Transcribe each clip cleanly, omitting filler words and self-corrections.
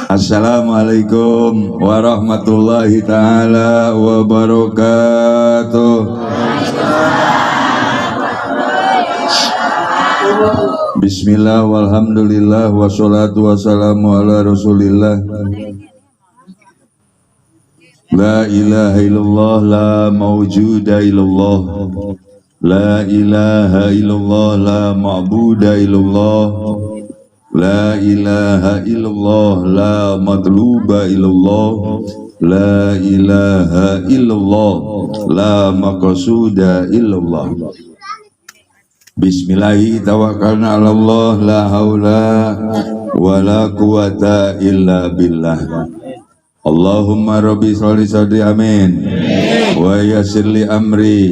Assalamualaikum warahmatullahi ta'ala wabarakatuh. Bismillah walhamdulillah wassalatu wassalamu ala rasulillah. La ilaha illallah la mawjuda illallah. La ilaha illallah la ma'buda illallah. La ilaha illallah la matluba illallah. La ilaha illallah la maqsuda illallah. Bismillahi tawakkalna ala Allah la haula wa la quwata illa billah. Allahumma rabbi sholli sadri amin wa yassir li amri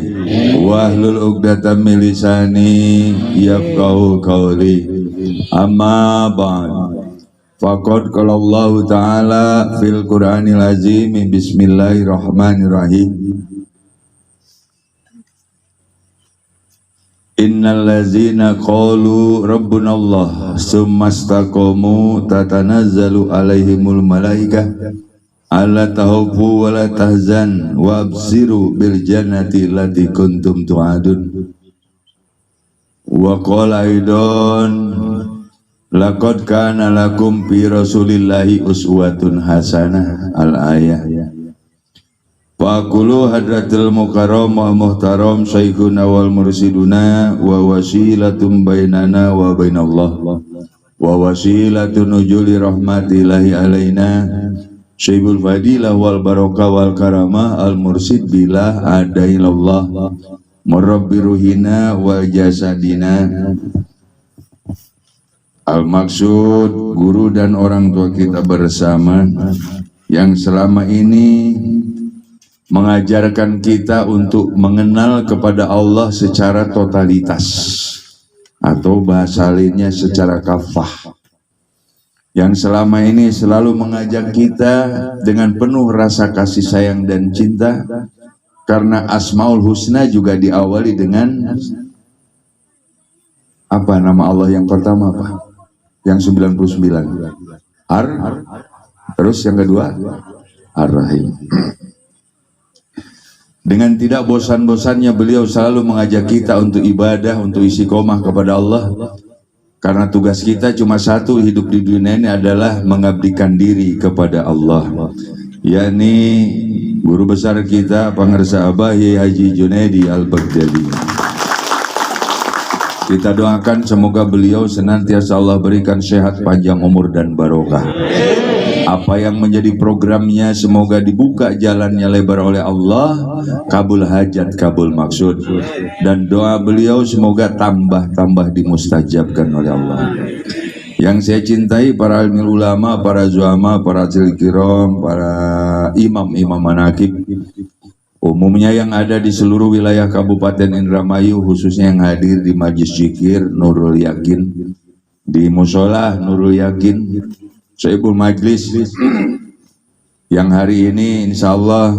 wa hlul 'uqdatam min lisani yafqahu qawli. Amma ba'd. Faqad qala Allah ta'ala fil Qur'anil azim bismillahirrahmanirrahim. Innal ladzina qalu rabbuna Allah summa istaqamu tatanazzalu alaihimul malaikah alla tahawfu wa la tahzan wa absiru bil jannati allati kuntum tu'adun. Wa qala aidan laqad kana lakum fi rasulillahi uswatun hasanah al-ayah. Wa aqulu hadratil mukarram wa muhtaram syekhuna wal mursiduna wa wasilatum bainana wa bainallah wa wasilatun nujuli rahmatillahi alaina syaibul fadilah wal barakah wal karamah al mursid bilah adailallah murabbi ruhina wa jasadina. Al maksud guru dan orang tua kita bersama yang selama ini mengajarkan kita untuk mengenal kepada Allah secara totalitas atau bahasa lainnya secara kafah, yang selama ini selalu mengajak kita dengan penuh rasa kasih sayang dan cinta, karena Asmaul Husna juga diawali dengan apa nama Allah yang pertama apa? Yang 99 terus yang kedua Ar-Rahim. Dengan tidak bosan-bosannya beliau selalu mengajak kita untuk ibadah, untuk istiqomah kepada Allah. Karena tugas kita cuma satu hidup di dunia ini adalah mengabdikan diri kepada Allah. Yakni guru besar kita Pangarsa Abah Yai Haji Junaidi Al-Baghdadi. Kita doakan semoga beliau senantiasa Allah berikan sehat, panjang umur dan barokah. Apa yang menjadi programnya semoga dibuka jalannya lebar oleh Allah, kabul hajat, kabul maksud, dan doa beliau semoga tambah dimustajabkan oleh Allah. Yang saya cintai para ilmu ulama, para zuama, para cilkirom, para imam-imam manakib, umumnya yang ada di seluruh wilayah Kabupaten Indramayu, khususnya yang hadir di Majlis Zikir Nurul Yakin, di Musola Nurul Yakin, Syekhul Majlis, yang hari ini insya Allah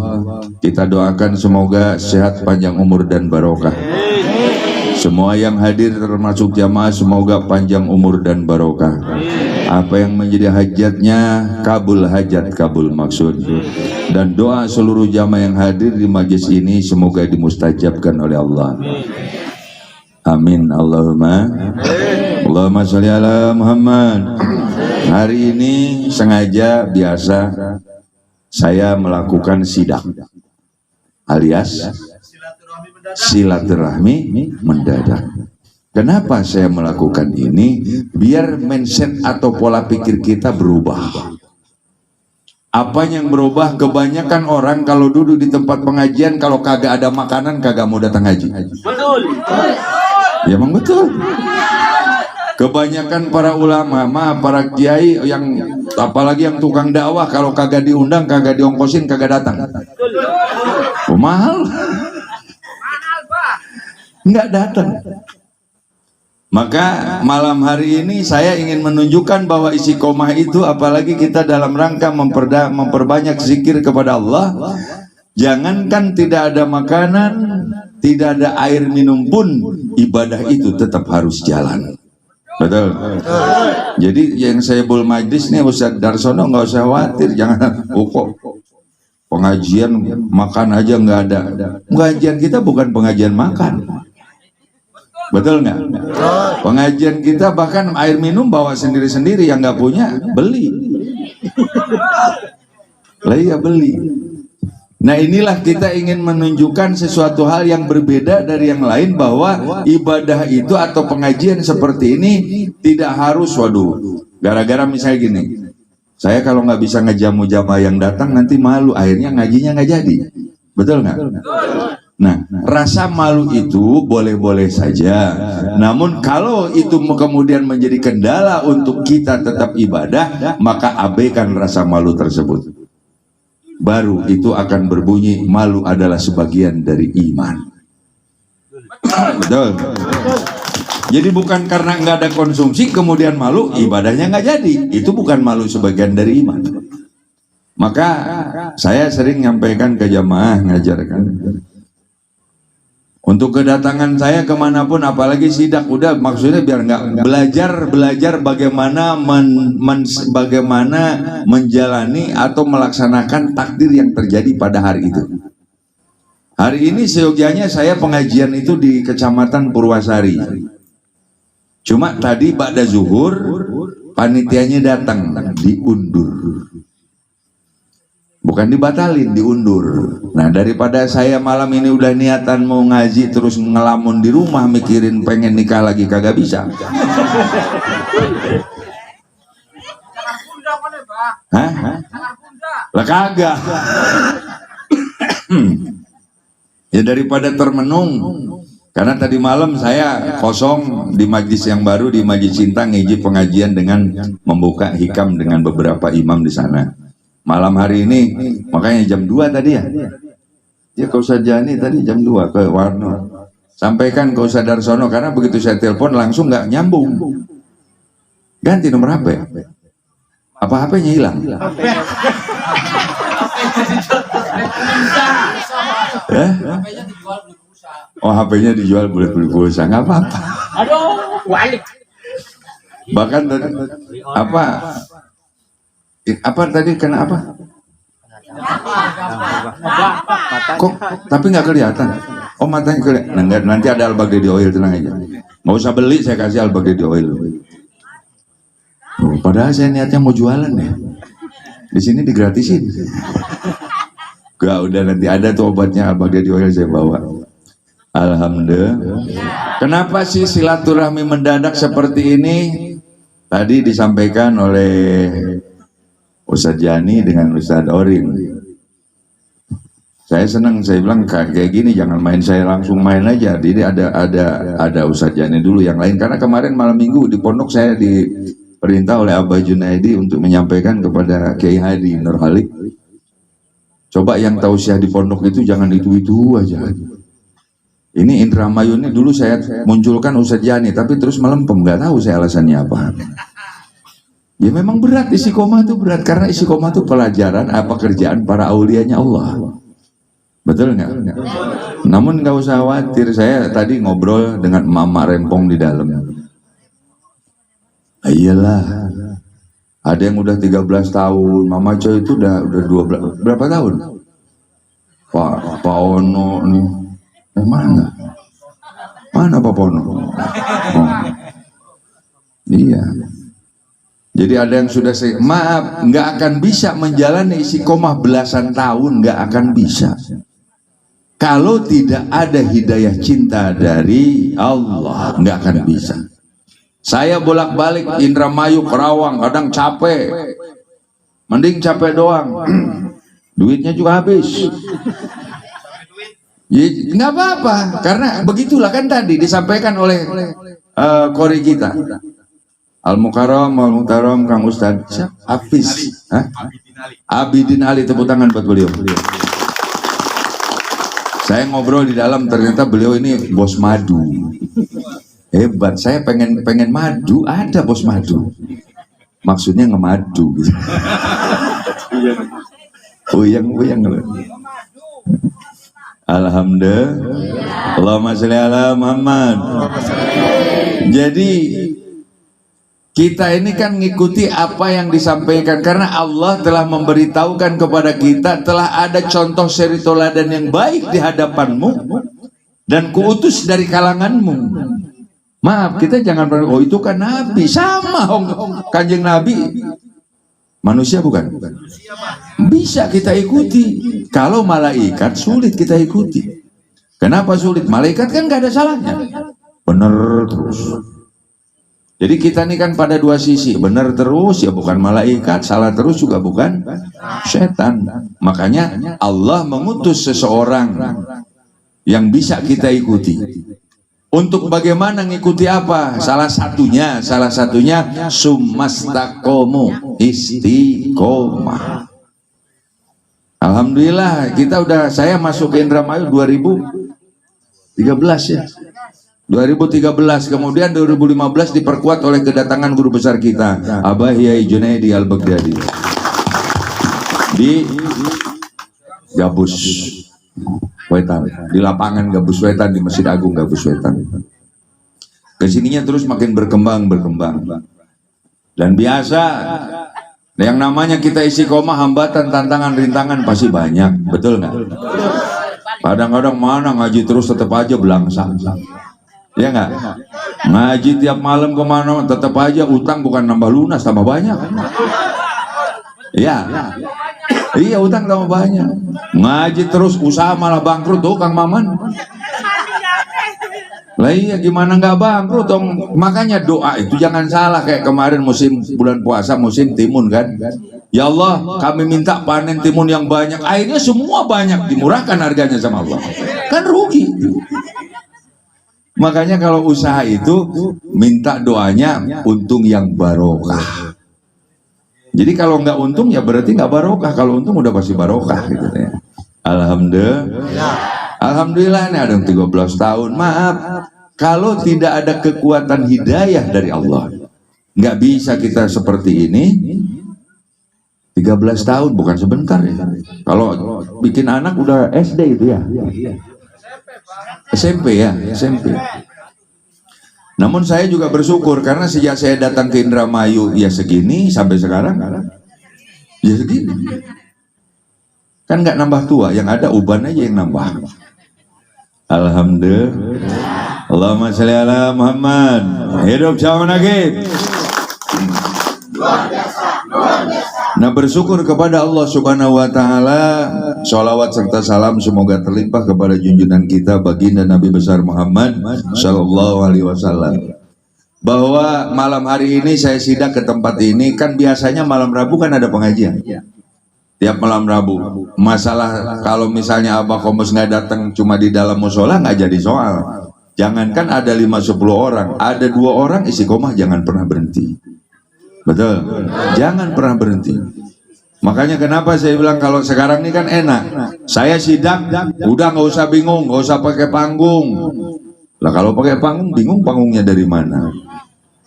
kita doakan semoga sehat, panjang umur dan barokah. Semua yang hadir termasuk jamaah semoga panjang umur dan barokah. Apa yang menjadi hajatnya kabul hajat, kabul maksud, dan doa seluruh jamaah yang hadir di majlis ini semoga dimustajabkan oleh Allah. Amin Allahumma. Allahumma sholli ala Muhammad. Hari ini sengaja biasa saya melakukan sidak alias silaturahmi mendadak. Kenapa saya melakukan ini? Biar mindset atau pola pikir kita berubah. Apa yang berubah? Kebanyakan orang kalau duduk di tempat pengajian, kalau kagak ada makanan kagak mau datang haji. Betul. Ya emang betul. Kebanyakan para ulama, para kiai yang apalagi yang tukang dakwah, kalau kagak diundang, kagak diongkosin, kagak datang. Oh, mahal. Enggak datang. Maka malam hari ini saya ingin menunjukkan bahwa istiqomah itu, apalagi kita dalam rangka memperbanyak zikir kepada Allah, jangankan tidak ada makanan, tidak ada air minum pun, ibadah itu tetap harus jalan. Betul. Jadi yang saya bul majlis nih Ustadz Darsono nggak usah khawatir, jangan kok pengajian makan aja nggak ada. Pengajian kita bukan pengajian makan. Betul nggak? Pengajian kita bahkan air minum bawa sendiri-sendiri, yang nggak punya beli. Lah iya beli. Nah inilah kita ingin menunjukkan sesuatu hal yang berbeda dari yang lain, bahwa ibadah itu atau pengajian seperti ini tidak harus, waduh, gara-gara misalnya gini, saya kalau nggak bisa ngejamu jamaah yang datang nanti malu, akhirnya ngajinya nggak jadi. Betul nggak? Nah, rasa malu itu boleh-boleh saja. Namun kalau itu kemudian menjadi kendala untuk kita tetap ibadah, maka abaikan rasa malu tersebut. Baru itu akan berbunyi, malu adalah sebagian dari iman. Betul. Jadi bukan karena nggak ada konsumsi kemudian malu, ibadahnya nggak jadi. Itu bukan malu sebagian dari iman. Maka saya sering nyampaikan ke jamaah, ngajarkan, untuk kedatangan saya kemanapun, apalagi sidak, udah maksudnya biar nggak belajar bagaimana bagaimana menjalani atau melaksanakan takdir yang terjadi pada hari itu. Hari ini seyogianya saya pengajian itu di Kecamatan Purwasari. Cuma tadi ba'da zuhur panitianya datang, diundur. Bukan dibatalin, diundur. Nah daripada saya malam ini udah niatan mau ngaji terus ngelamun di rumah mikirin pengen nikah lagi kagak bisa. Hah? Lah kagak. Ya daripada termenung. Karena tadi malam saya kosong di majlis yang baru, di Majlis Cinta, ngiji pengajian dengan membuka hikam dengan beberapa imam di sana. Malam hari ini, makanya jam 2 tadi ya. Ya ke Ustadz Jani tadi jam 2 ke Warno. Sampaikan ke Ustadz Darsono, karena begitu saya telepon langsung nggak nyambung. Ganti nomor HP. Apa HP-nya hilang? Oh HP-nya dijual buat beli pulsa, nggak apa-apa. Aduh, balik. Bahkan apa tadi kena apa? Kok tapi nggak kelihatan? Oh matanya kelihatan. Nah, nanti ada Al-Baghdadi Oil, tenang aja. Nggak usah beli, saya kasih Al-Baghdadi Oil. Oh, padahal saya niatnya mau jualan ya. Di sini digratisin. Gak, udah nanti ada tuh obatnya Al-Baghdadi Oil saya bawa. Alhamdulillah. Kenapa sih silaturahmi mendadak seperti ini? Tadi disampaikan oleh Ustadz Jani dengan Ustadz Orin. Saya senang, saya bilang kayak gini jangan main saya langsung main aja. Jadi ada Ustadz Jani dulu yang lain, karena kemarin malam minggu di pondok saya diperintah oleh Abah Junaidi untuk menyampaikan kepada Kiai Hadi Nurhalik, coba yang tausiah di pondok itu jangan itu aja. Ini Indramayu ini dulu saya munculkan Ustadz Jani, tapi terus melempem, nggak tahu saya alasannya apa. Ya memang berat, istiqomah itu berat, karena istiqomah itu pelajaran pekerjaan para aulianya Allah. Betul nggak? Namun nggak usah khawatir, saya tadi ngobrol dengan Mama Rempong di dalam. Iyalah, ada yang udah 13 tahun, Mama Coy itu udah 12, berapa tahun? Pak Ono nih, mana Pak Ono? Oh. Iya. Jadi ada yang sudah maaf, nggak akan bisa menjalani istiqomah belasan tahun, nggak akan bisa. Kalau tidak ada hidayah cinta dari Allah, nggak akan bisa. Saya bolak-balik Indramayu, Kerawang, kadang capek. Mending capek doang. Duitnya juga habis. Ya, nggak apa-apa, karena begitulah kan tadi disampaikan oleh kori kita. Al-Mukarram Kang Ustadz Hafiz Abidin Ali, tepuk tangan buat beliau. Saya ngobrol di dalam, ternyata beliau ini bos madu. Hebat, saya pengen madu, ada bos madu. Maksudnya ngemadu gitu. Uyang. Alhamdulillah. Allahumma sholli ala Muhammad. Jadi Kita ini kan ngikuti apa yang disampaikan, karena Allah telah memberitahukan kepada kita, telah ada contoh suri teladan yang baik di hadapanmu dan kuutus dari kalanganmu. Maaf, kita jangan berkata, oh itu kan Nabi, sama Kanjeng Nabi manusia bukan? Bisa kita ikuti. Kalau malaikat sulit kita ikuti. Kenapa sulit? Malaikat kan gak ada salahnya, bener terus. Jadi kita ini kan pada dua sisi, benar terus ya bukan malaikat, salah terus juga bukan setan. Makanya Allah mengutus seseorang yang bisa kita ikuti. Untuk bagaimana ngikuti apa? Salah satunya summastaqomu, istiqomah. Alhamdulillah saya masuk ke Indramayu 2013 ya. 2013, kemudian 2015 diperkuat oleh kedatangan guru besar kita, Abah Yai Junaidi Al-Baghdadi di Gabus Wetan, di lapangan Gabus Wetan, di Masjid Agung Gabus Wetan. Kesininya terus makin berkembang. Dan biasa yang namanya kita istiqomah, hambatan, tantangan, rintangan pasti banyak, betul nggak? Kadang-kadang mana ngaji terus tetap aja belangsa. Ya nggak? Ngaji tiap malam kemana tetap aja utang bukan nambah lunas, tambah banyak. Iya utang tambah banyak. Ngaji terus usaha malah bangkrut tuh Kang Maman. Lah iya gimana nggak bangkrut dong? Makanya doa itu jangan salah, kayak kemarin musim bulan puasa, musim timun kan. Ya Allah, kami minta panen timun yang banyak. Akhirnya semua banyak, dimurahkan harganya sama Allah. Kan rugi. Makanya kalau usaha itu minta doanya untung yang barokah. Jadi kalau nggak untung ya berarti nggak barokah. Kalau untung udah pasti barokah gitu ya. Alhamdulillah ini ada yang 13 tahun. Maaf, kalau tidak ada kekuatan hidayah dari Allah, nggak bisa kita seperti ini. 13 tahun bukan sebentar ya. Kalau bikin anak udah SD itu ya. SMP. Namun saya juga bersyukur karena sejak saya datang ke Indramayu ya segini sampai sekarang ya segini. Kan nggak nambah tua, yang ada uban aja yang nambah. Alhamdulillah. Allahumma sholli ala Muhammad. Hidup sama lagi. Nah, bersyukur kepada Allah Subhanahu wa Ta'ala, sholawat serta salam semoga terlimpah kepada junjungan kita baginda Nabi besar Muhammad Sallallahu Alaihi Wasallam. Bahwa malam hari ini saya sidak ke tempat ini, kan biasanya malam Rabu kan ada pengajian. Tiap malam Rabu. Masalah kalau misalnya Abah Komus nggak datang cuma di dalam musola nggak jadi soal. Jangankan ada 5-10 orang, ada 2 orang istiqomah jangan pernah berhenti. Betul, jangan pernah berhenti. Makanya kenapa saya bilang kalau sekarang ini kan enak. Saya sidak, udah nggak usah bingung, nggak usah pakai panggung. Lah kalau pakai panggung, bingung panggungnya dari mana?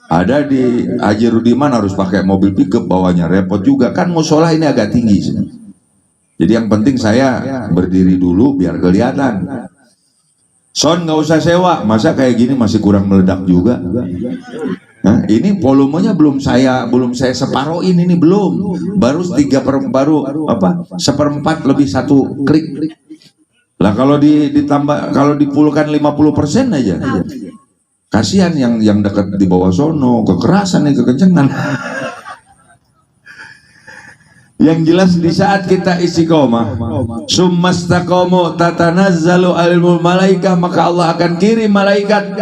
Ada di Haji Rudiman harus pakai mobil pickup, bawanya repot juga. Kan musola ini agak tinggi sih. Jadi yang penting saya berdiri dulu biar kelihatan. Son nggak usah sewa, masa kayak gini masih kurang meledak juga. Nah, ini volumenya belum saya separohin, ini belum, baru 1/4 lebih 1 klik. Lah kalau ditambah, kalau dipuluhkan 50% aja, kasihan yang dekat di bawah sono, kekerasan nih, kekencengan. Yang jelas di saat kita istiqomah, summastaqomu tatanazzalu alil malaikah, maka Allah akan kirim malaikat.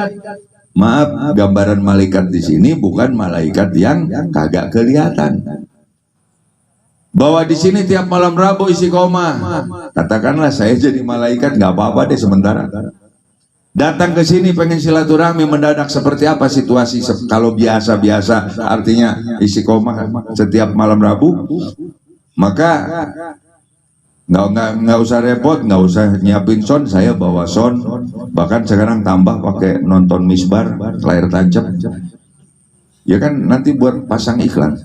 Maaf, gambaran malaikat di sini bukan malaikat yang kagak kelihatan. Bahwa di sini tiap malam Rabu istiqomah. Katakanlah saya jadi malaikat, nggak apa-apa deh sementara. Datang ke sini pengen silaturahmi mendadak, seperti apa situasi kalau biasa-biasa, artinya istiqomah setiap malam Rabu, maka nggak usah repot, nggak usah nyiapin sound, saya bawa sound, bahkan sekarang tambah pakai nonton misbar layar tancap ya kan, nanti buat pasang iklan.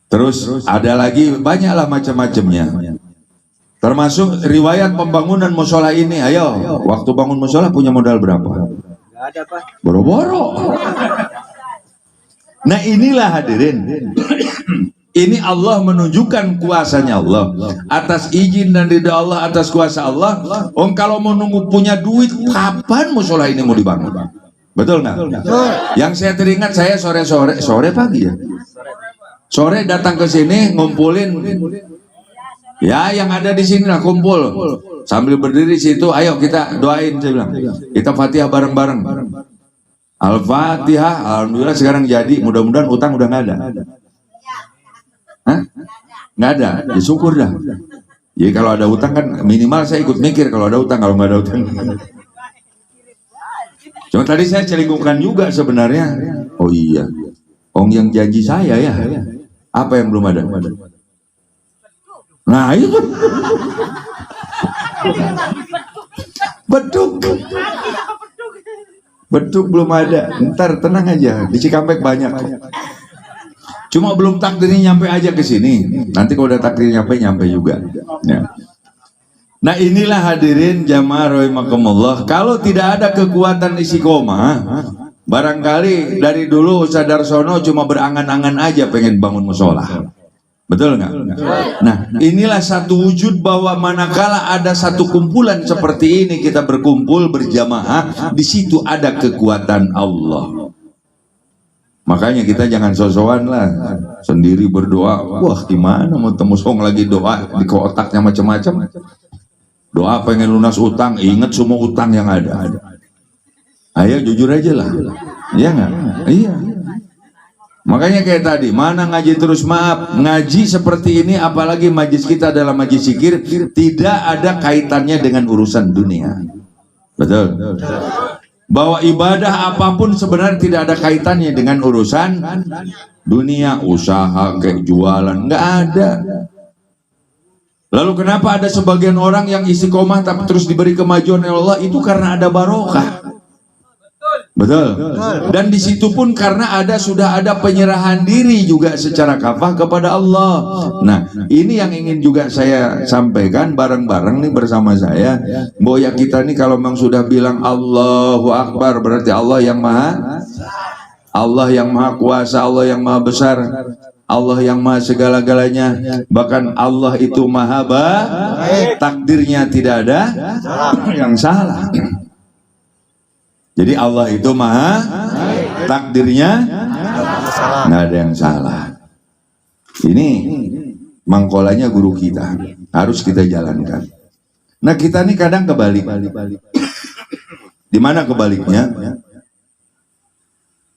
Terus ada lagi banyaklah macam-macamnya, termasuk riwayat pembangunan musola ini. Ayo, waktu bangun musola punya modal berapa? Nggak ada, Pak. Boro-boro. Nah inilah hadirin, ini Allah menunjukkan kuasanya Allah atas izin dan ridha Allah, atas kuasa Allah. Kalau mau nunggu punya duit, kapan musola ini mau dibangun? Betul nggak? Yang saya teringat, saya sore pagi ya, sore datang ke sini ngumpulin, ya yang ada di sini lah kumpul, sambil berdiri situ, ayo kita doain, saya bilang, kita Fatihah bareng-bareng. Al-Fatihah, alhamdulillah sekarang jadi, mudah-mudahan utang udah nggak ada. Hah? Nggak ada, ya syukur dah. Jadi kalau ada utang kan minimal saya ikut mikir kalau ada utang, kalau nggak ada utang. Cuma tadi saya celingkukan juga sebenarnya. Oh iya, yang janji saya ya, apa yang belum ada? Nah itu, beduk belum ada. Ntar tenang aja, di Cikampek banyak. Cuma belum takdirnya nyampe aja ke sini. Nanti kalau udah takdirnya nyampe juga. Ya. Nah inilah hadirin jamaah rahimakumullah. Kalau tidak ada kekuatan istiqomah, barangkali dari dulu Ustaz Darsono cuma berangan-angan aja pengen bangun musola. Betul nggak? Nah inilah satu wujud bahwa manakala ada satu kumpulan seperti ini, kita berkumpul berjamaah, di situ ada kekuatan Allah. Makanya kita jangan sosokan lah, sendiri berdoa. Wah gimana mau temu song lagi doa di kotaknya macam-macam. Doa pengen lunas utang, ingat semua utang yang ada. Ayo jujur aja lah, iya nggak? Iya. Makanya kayak tadi, mana ngaji terus, maaf, ngaji seperti ini, apalagi majlis kita adalah majlis zikir, tidak ada kaitannya dengan urusan dunia. Betul? Bahwa ibadah apapun sebenarnya tidak ada kaitannya dengan urusan dunia, usaha, kayak jualan, nggak ada. Lalu kenapa ada sebagian orang yang istiqomah tapi terus diberi kemajuan oleh Allah? Itu karena ada barokah. Betul. Dan di situ pun karena sudah ada penyerahan diri juga secara kafah kepada Allah. Nah, ini yang ingin juga saya sampaikan bareng-bareng nih bersama saya. Bahwa ya kita nih kalau memang sudah bilang Allahu Akbar, berarti Allah yang maha kuasa, Allah yang maha besar, Allah yang maha segala-galanya. Bahkan Allah itu maha baik, takdirnya tidak ada yang salah. Jadi Allah itu maha, takdirnya nggak ada yang salah. Ini mangkolanya guru kita, harus kita jalankan. Nah kita nih kadang kebalik. Di mana kebaliknya?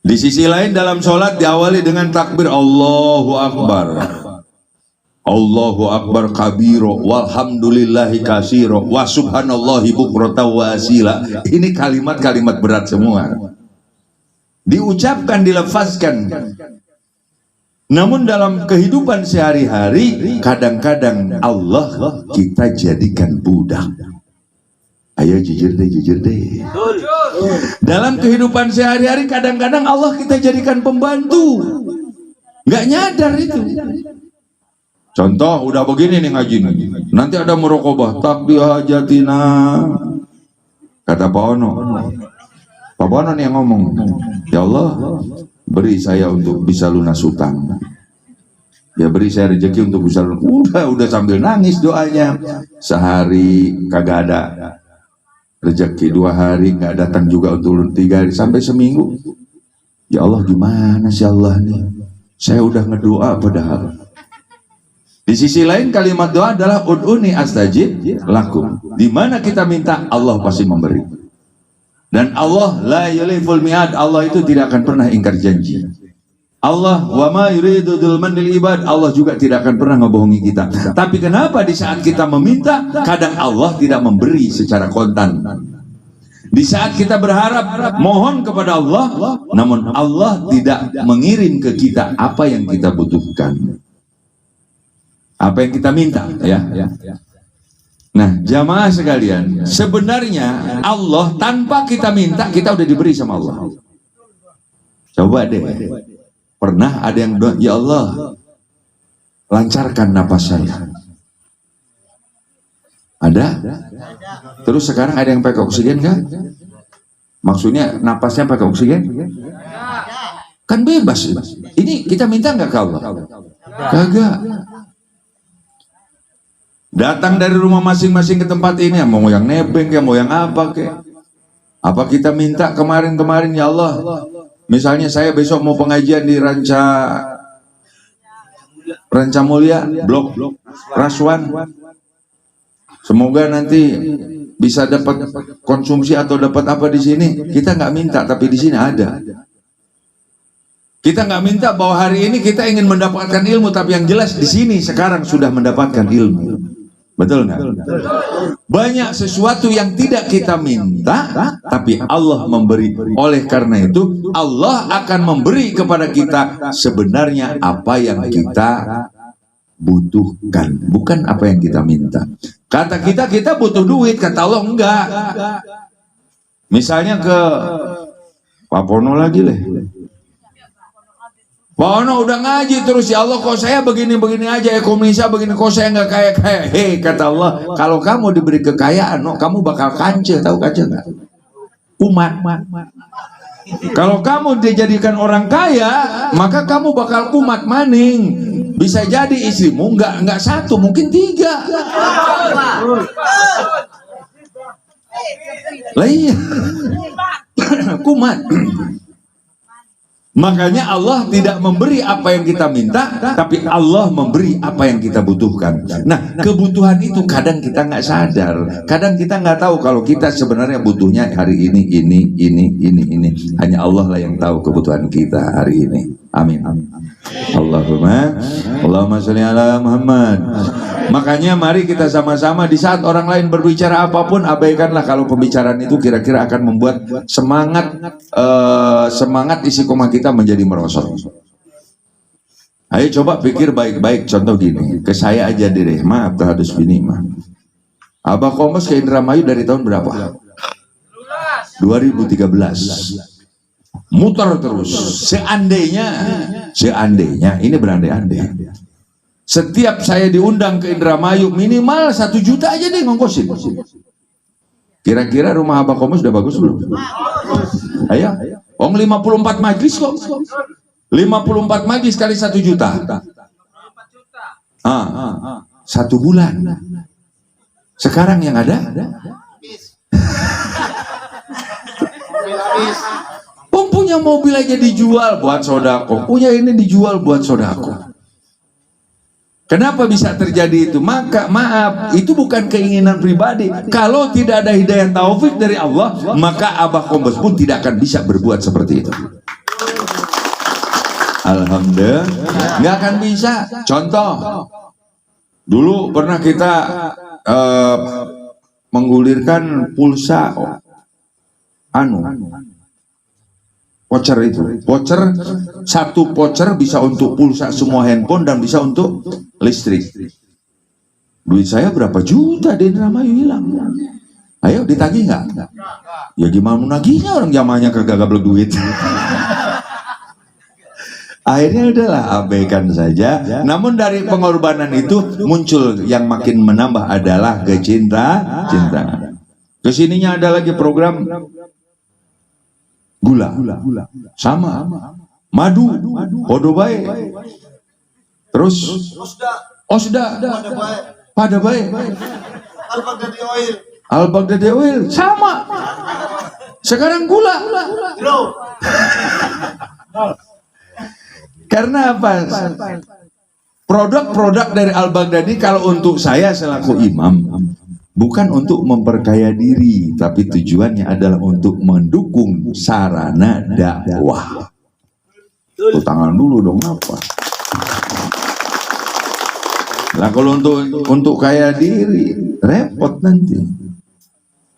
Di sisi lain dalam sholat diawali dengan takbir Allahu Akbar. Allahu Akbar kabiro walhamdulillahi kasiro wa subhanallahi bukrata wa asila. Ini kalimat-kalimat berat semua, diucapkan, dilafazkan. Namun dalam kehidupan sehari-hari kadang-kadang Allah kita jadikan budak. Ayo jujur deh. Dalam kehidupan sehari-hari kadang-kadang Allah kita jadikan pembantu. Nggak nyadar itu. Contoh udah begini nih ngaji nih, nanti ada muraqabah takdi hajatina, kata Pak Ono. Pak Ono nih yang ngomong, ya Allah beri saya untuk bisa lunas utang, ya beri saya rezeki untuk bisa lunas. Udah sambil nangis doanya. Sehari kagak ada rezeki, 2 hari nggak datang juga, untuk 3 hari, sampai seminggu. Ya Allah gimana sih Allah nih, saya udah ngedoa padahal. Di sisi lain kalimat doa adalah ud'uni astajib lakum. Di mana kita minta, Allah pasti memberi. Dan Allah la yuliful mi'ad, Allah itu tidak akan pernah ingkar janji. Allah wa ma yuridu dzulman lil ibad, Allah juga tidak akan pernah ngebohongi kita. Tapi kenapa di saat kita meminta, kadang Allah tidak memberi secara kontan. Di saat kita berharap, mohon kepada Allah, namun Allah tidak mengirim ke kita apa yang kita butuhkan, apa yang kita minta, ya. Nah, jamaah sekalian, sebenarnya Allah tanpa kita minta, kita udah diberi sama Allah. Coba deh, pernah ada yang doa, ya Allah, lancarkan napas saya. Ada? Terus sekarang ada yang pakai oksigen kan? Maksudnya napasnya pakai oksigen? Kan bebas. Ini kita minta nggak ke Allah? Kagak. Datang dari rumah masing-masing ke tempat ini, mau yang nebeng ya, mau yang apa kek. Apa kita minta kemarin-kemarin, ya Allah, misalnya saya besok mau pengajian di Ranca Mulia, Blok Raswan. Semoga nanti bisa dapat konsumsi atau dapat apa di sini. Kita nggak minta, tapi di sini ada. Kita nggak minta bahwa hari ini kita ingin mendapatkan ilmu, tapi yang jelas di sini sekarang sudah mendapatkan ilmu. Betul nggak? Banyak sesuatu yang tidak kita minta, tapi Allah memberi. Oleh karena itu, Allah akan memberi kepada kita sebenarnya apa yang kita butuhkan, bukan apa yang kita minta. Kata kita butuh duit, kata Allah enggak. Misalnya ke Pak Pono lagi leh. Pak Ono udah ngaji terus, ya Allah kok saya begini-begini aja, Indonesia begini, kok saya nggak kaya-kaya. Hei, kata Allah, kalau kamu diberi kekayaan, kamu bakal kance, tahu kance nggak? Kumat. Kalau kamu dijadikan orang kaya, maka kamu bakal kumat maning. Bisa jadi istrimu nggak satu, mungkin 3. Lah iya, kumat. Makanya Allah tidak memberi apa yang kita minta, tapi Allah memberi apa yang kita butuhkan. Nah, kebutuhan itu kadang kita nggak sadar, kadang kita nggak tahu kalau kita sebenarnya butuhnya hari ini. Hanya Allah lah yang tahu kebutuhan kita hari ini. Amin. Allahumma sholli ala Muhammad. Makanya mari kita sama-sama di saat orang lain berbicara apapun, abaikanlah kalau pembicaraan itu kira-kira akan membuat semangat isi koma kita menjadi merosot. Ayo coba pikir baik-baik. Contoh gini, ke saya aja deh, maaf terhadap bini mah. Abah Komos ke Indramayu dari tahun berapa? 2013. Muter terus. Seandainya ini berandai-andai, setiap saya diundang ke Indramayu minimal 1 juta aja deh ngongkosin. Kira-kira rumah Abah Komos udah bagus belum? Ayo, 54 majlis kok. 54 majlis kali 1 juta. 1 bulan. Sekarang yang ada punya mobil aja dijual buat sodako, punya ini dijual buat sodako. Kenapa bisa terjadi itu? Maka maaf, itu bukan keinginan pribadi. Kalau tidak ada hidayah taufik dari Allah, maka Abah Kombes pun tidak akan bisa berbuat seperti itu. Alhamdulillah, nggak akan bisa. Contoh, dulu pernah kita menggulirkan pulsa voucher itu. Voucher, 1 voucher bisa untuk pulsa semua handphone dan bisa untuk listrik. Duit saya berapa juta di Indramayu hilang. Ayo ditagih nggak? Ya gimana mau nagihnya, orang zamannya kagak gablek duit. Akhirnya udahlah abaikan saja. Namun dari pengorbanan itu muncul yang makin menambah adalah kecintaan. Kesininya ada lagi program gula, sama madu, podo bae, terus osda, pada bae, al-Baghdadi oil, sama. Sekarang gula. Karena apa? Produk-produk dari al-Baghdadi kalau untuk saya selaku imam, bukan untuk memperkaya diri, tapi tujuannya adalah untuk mendukung sarana dakwah. Tangan dulu dong, apa? Nah kalau untuk kaya diri repot nanti.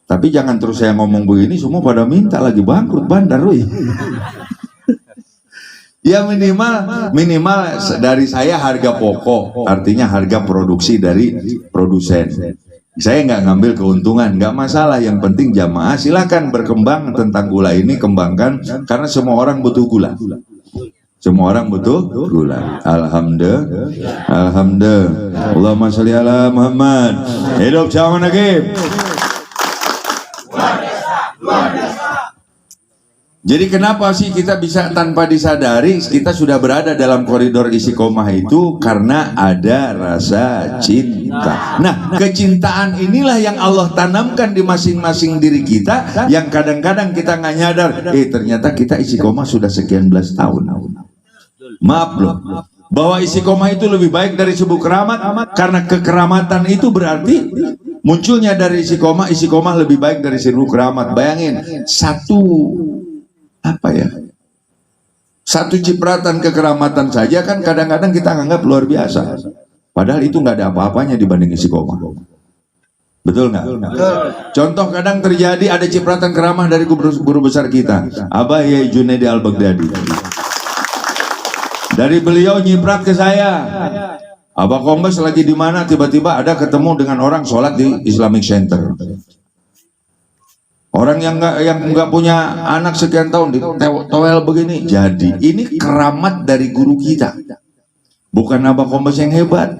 Tapi jangan terus saya ngomong begini, semua pada minta lagi bangkrut bandar, wih. Ya minimal dari saya harga pokok, artinya harga produksi dari produsen. Saya nggak ngambil keuntungan, nggak masalah. Yang penting jamaah silakan berkembang tentang gula ini, kembangkan, karena semua orang butuh gula. Semua orang butuh gula. Alhamdulillah. Allahumma sholli ala Muhammad. Hidup zaman lagi. Jadi kenapa sih kita bisa tanpa disadari kita sudah berada dalam koridor istiqomah itu? Karena ada rasa cinta. Nah, kecintaan inilah yang Allah tanamkan di masing-masing diri kita, yang kadang-kadang kita nggak nyadar, ternyata kita istiqomah sudah sekian belas tahun. Maaf loh, bahwa istiqomah itu lebih baik dari sebuah keramat, karena kekeramatan itu berarti munculnya dari istiqomah. Istiqomah lebih baik dari seribu keramat. Bayangin, satu cipratan kekeramatan saja kan kadang-kadang kita anggap luar biasa, padahal itu nggak ada apa-apanya dibanding istiqomah. Betul nggak? Contoh kadang terjadi ada cipratan keramah dari guru besar kita, Abah Yai Junaidi Al-Baghdadi. Dari beliau nyiprat ke saya, Abah Kombes lagi di mana, tiba-tiba ada ketemu dengan orang sholat di Islamic Center. Orang yang nggak punya anak sekian tahun di towel begini. Jadi ini keramat dari guru kita, bukan Abah Kombes yang hebat.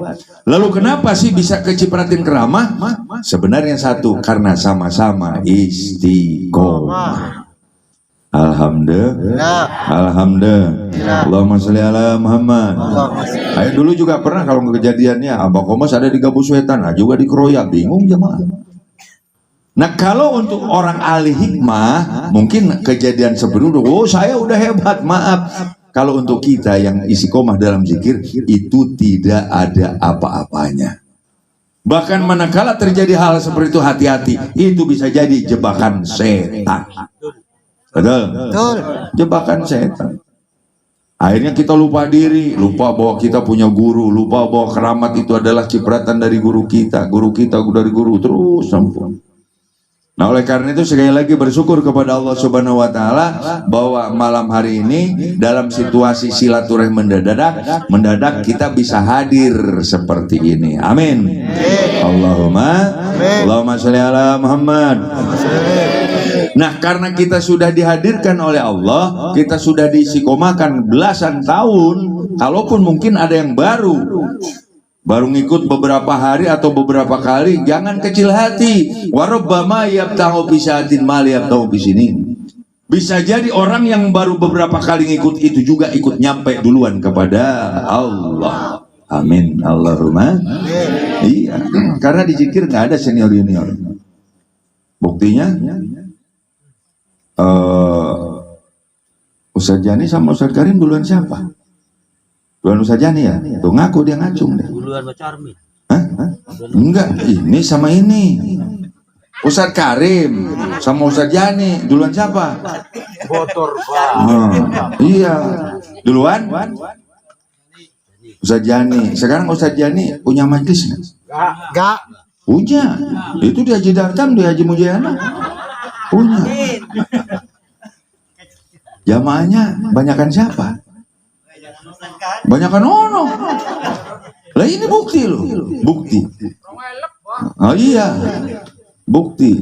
Lalu kenapa sih bisa kecipratin keramah? Sebenarnya satu, karena sama-sama istiqomah. Alhamdulillah. Allahumma sholli ala Muhammad. Saya dulu juga pernah kalau kejadiannya Abah Kombes ada di Gabus Wetan, juga dikeroyak, bingung jemaah. Nah, kalau untuk orang ahli hikmah mungkin kejadian sebelum saya udah hebat. Maaf, kalau untuk kita yang istiqomah dalam zikir itu tidak ada apa-apanya. Bahkan manakala terjadi hal seperti itu, hati-hati, itu bisa jadi jebakan setan. Betul? Jebakan setan. Akhirnya kita lupa diri, lupa bahwa kita punya guru, lupa bahwa keramat itu adalah cipratan dari guru kita dari guru terus sampai. Nah, oleh karena itu sekali lagi bersyukur kepada Allah Subhanahu wa taala bahwa malam hari ini dalam situasi silaturahim mendadak kita bisa hadir seperti ini. Amin. Allahumma sholli ala Muhammad. Nah, karena kita sudah dihadirkan oleh Allah, kita sudah diistiqomahkan belasan tahun, kalaupun mungkin ada yang baru ngikut beberapa hari atau beberapa kali, jangan kecil hati. Warobbama yabtahu bisatin mali yabtahu bisini. Bisa jadi orang yang baru beberapa kali ngikut itu juga ikut nyampe duluan kepada Allah. Amin. Allahumma. Iya, karena di zikir nggak ada senior junior. Buktinya, Ustaz Jani sama Ustaz Karim duluan siapa? Duluan Ustaz Jani ya? Tuh ngaku dia ngacung deh. Duluan Pak Charmi. Hah? Enggak, ini sama ini. Ustaz Karim sama Ustaz Jani duluan siapa? Motor Pak. Iya. Duluan Ustaz Jani. Sekarang Ustaz Jani punya majlis enggak? Punya. Itu di Haji Dartam, di Haji Mujayana. Punya. Jamaahnya banyakan siapa? Banyakan ono. Lah ini bukti loh, bukti. Oh iya, bukti.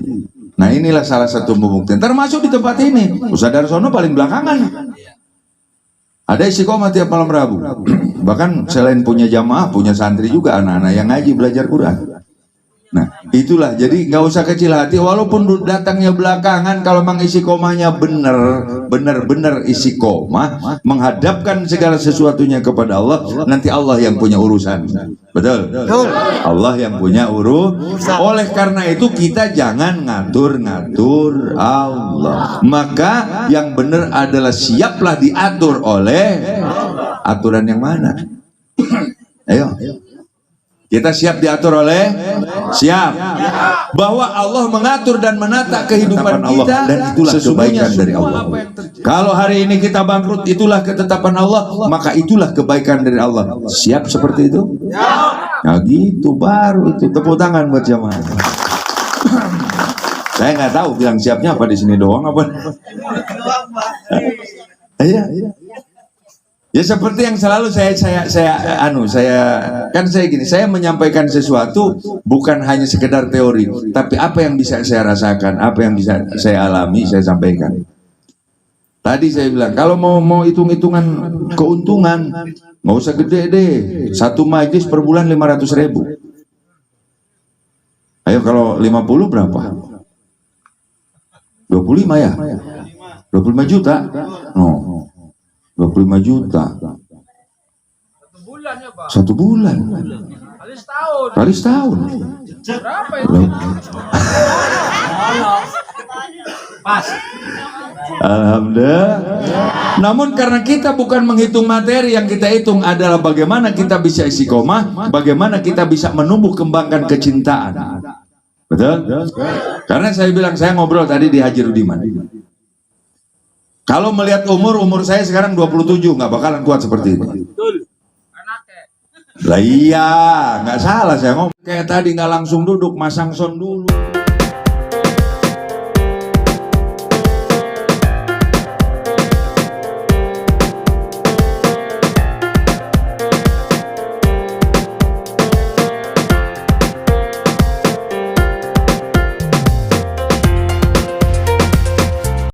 Nah, inilah salah satu pembuktian. Termasuk di tempat ini, Ustaz Darsono paling belakangan. Ada istiqomah tiap malam Rabu. Bahkan selain punya jamaah, punya santri juga, anak-anak yang ngaji belajar Quran. Nah, itulah, jadi nggak usah kecil hati walaupun datangnya belakangan. Kalau memang istiqomahnya benar istiqomah, menghadapkan segala sesuatunya kepada Allah, nanti Allah yang punya urusan. Betul? Allah yang punya urusan. Oleh karena itu kita jangan ngatur-ngatur Allah. Maka yang benar adalah siaplah diatur oleh aturan yang mana? Ayo. Kita siap diatur oleh bahwa Allah mengatur dan menata kehidupan kita, dan itulah kebaikan dari Allah. Kalau hari ini kita bangkrut, itulah ketetapan Allah, maka itulah kebaikan dari Allah. Siap seperti itu? Nah gitu, baru itu tepuk tangan buat jamaah. Saya nggak tahu bilang siapnya apa di sini doang apa? Iya. Ya seperti yang selalu saya menyampaikan sesuatu bukan hanya sekedar teori, tapi apa yang bisa saya rasakan, apa yang bisa saya alami, saya sampaikan. Tadi saya bilang kalau mau hitung-hitungan keuntungan nggak usah gede deh, satu majlis per bulan 500.000. Ayo kalau 50 berapa? 25 ya? 25 juta? Oh, 25 juta. 1 bulan ya Pak. 1 bulan. Kali setahun. Kali setahun. Berapa itu? Pas. Alhamdulillah. Namun karena kita bukan menghitung materi, yang kita hitung adalah bagaimana kita bisa istiqomah, bagaimana kita bisa menumbuh kembangkan kecintaan. Betul? Karena saya bilang, saya ngobrol tadi di Haji Rudiman. Kalau melihat umur saya sekarang 27, nggak bakalan kuat seperti ini. Betul. Anaknya. Lah iya, nggak salah saya ngomong. Kayak tadi nggak langsung duduk, masang sound dulu.